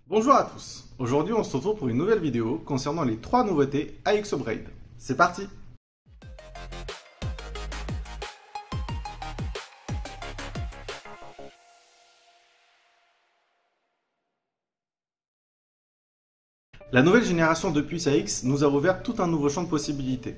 Bonjour à tous, aujourd'hui on se retrouve pour une nouvelle vidéo concernant les 3 nouveautés AXO Braid. C'est parti! La nouvelle génération de puces AX nous a ouvert tout un nouveau champ de possibilités.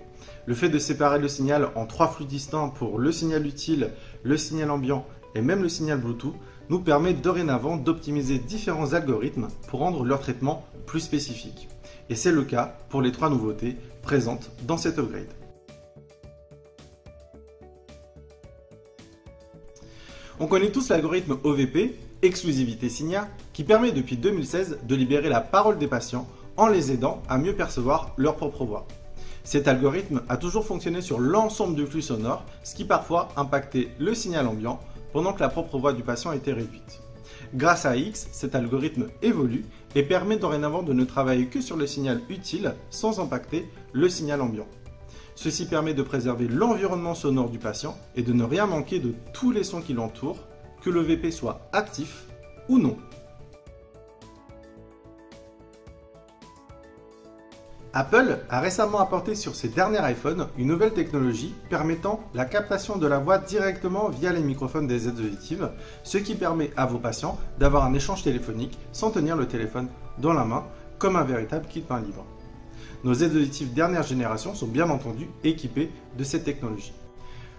Le fait de séparer le signal en 3 flux distincts pour le signal utile, le signal ambiant et même le signal Bluetooth nous permet dorénavant d'optimiser différents algorithmes pour rendre leur traitement plus spécifique. Et c'est le cas pour les 3 nouveautés présentes dans cet upgrade. On connaît tous l'algorithme OVP, exclusivité signal, qui permet depuis 2016 de libérer la parole des patients en les aidant à mieux percevoir leur propre voix. Cet algorithme a toujours fonctionné sur l'ensemble du flux sonore, ce qui parfois impactait le signal ambiant pendant que la propre voix du patient était réduite. Grâce à AX, cet algorithme évolue et permet dorénavant de ne travailler que sur le signal utile sans impacter le signal ambiant. Ceci permet de préserver l'environnement sonore du patient et de ne rien manquer de tous les sons qui l'entourent, que le VP soit actif ou non. Apple a récemment apporté sur ses derniers iPhones une nouvelle technologie permettant la captation de la voix directement via les microphones des aides auditives, ce qui permet à vos patients d'avoir un échange téléphonique sans tenir le téléphone dans la main, comme un véritable kit main libre. Nos aides auditives dernière génération sont bien entendu équipées de cette technologie.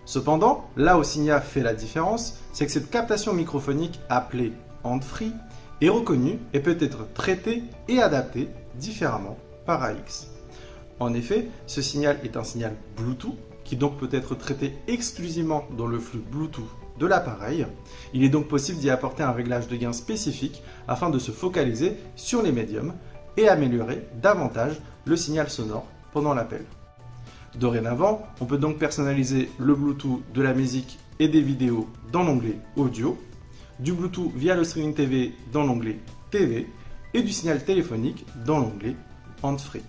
Cependant, là où Signia fait la différence, c'est que cette captation microphonique appelée hand-free est reconnue et peut être traitée et adaptée différemment par AX. En effet, ce signal est un signal Bluetooth qui donc peut être traité exclusivement dans le flux Bluetooth de l'appareil. Il est donc possible d'y apporter un réglage de gain spécifique afin de se focaliser sur les médiums et améliorer davantage le signal sonore pendant l'appel. Dorénavant, on peut donc personnaliser le Bluetooth de la musique et des vidéos dans l'onglet Audio, du Bluetooth via le streaming TV dans l'onglet TV et du signal téléphonique dans l'onglet Hand-free.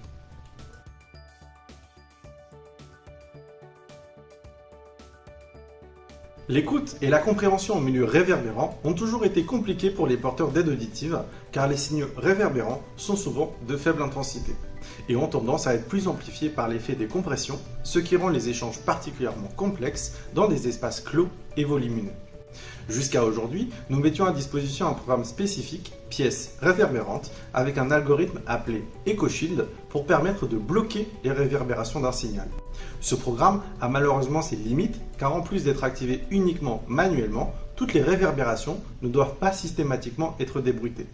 L'écoute et la compréhension au milieu réverbérant ont toujours été compliquées pour les porteurs d'aides auditives car les signaux réverbérants sont souvent de faible intensité et ont tendance à être plus amplifiés par l'effet des compressions, ce qui rend les échanges particulièrement complexes dans des espaces clos et volumineux. Jusqu'à aujourd'hui, nous mettions à disposition un programme spécifique, pièces réverbérantes, avec un algorithme appelé EchoShield pour permettre de bloquer les réverbérations d'un signal. Ce programme a malheureusement ses limites car en plus d'être activé uniquement manuellement, toutes les réverbérations ne doivent pas systématiquement être débruitées.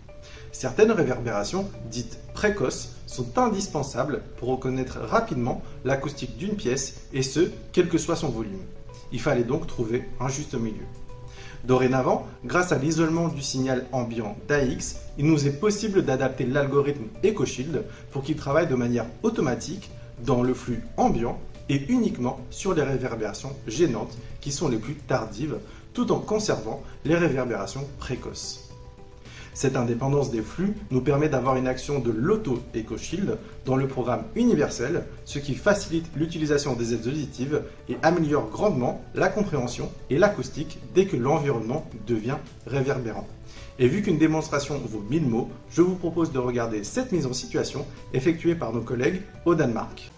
Certaines réverbérations, dites précoces, sont indispensables pour reconnaître rapidement l'acoustique d'une pièce et ce, quel que soit son volume. Il fallait donc trouver un juste milieu. Dorénavant, grâce à l'isolement du signal ambiant d'AX, il nous est possible d'adapter l'algorithme EchoShield pour qu'il travaille de manière automatique dans le flux ambiant et uniquement sur les réverbérations gênantes qui sont les plus tardives, tout en conservant les réverbérations précoces. Cette indépendance des flux nous permet d'avoir une action de l'auto-EchoShield dans le programme universel, ce qui facilite l'utilisation des aides auditives et améliore grandement la compréhension et l'acoustique dès que l'environnement devient réverbérant. Et vu qu'une démonstration vaut 1000 mots, je vous propose de regarder cette mise en situation effectuée par nos collègues au Danemark.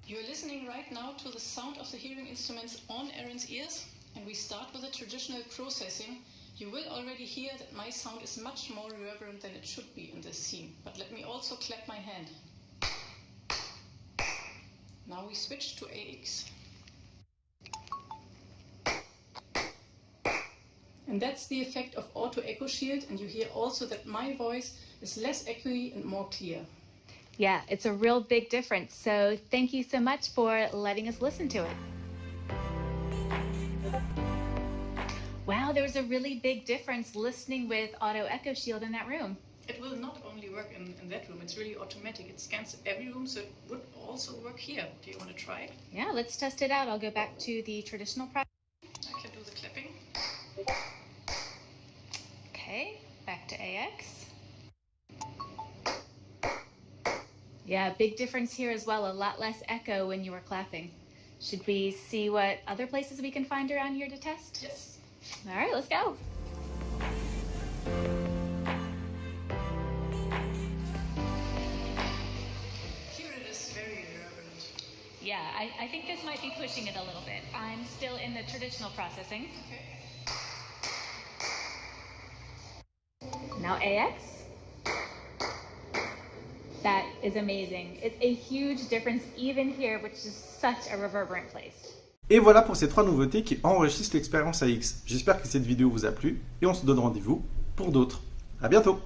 You are listening right now to the sound of the hearing instruments on Aaron's ears, and we start with the traditional processing. You will already hear that my sound is much more reverberant than it should be in this scene, but let me also clap my hand. Now we switch to AX. And that's the effect of Auto Echo Shield, and you hear also that my voice is less echoey and more clear. Yeah, it's a real big difference, so thank you so much for letting us listen to it. Wow, there was a really big difference listening with Auto Echo Shield in that room. It will not only work in that room, it's really automatic. It scans every room, so it would also work here. Do you want to try it? Yeah, let's test it out. I'll go back to the traditional process. I can do the clapping. Okay, back to AX. Yeah, big difference here as well. A lot less echo when you were clapping. Should we see what other places we can find around here to test? Yes. All right, let's go. I think this might be pushing it a little bit. I'm still in the traditional processing. Okay. Now AX. That is amazing. It's a huge difference even here, which is such a reverberant place. Et voilà pour ces 3 nouveautés qui enrichissent l'expérience AX. J'espère que cette vidéo vous a plu et on se donne rendez-vous pour d'autres. À bientôt!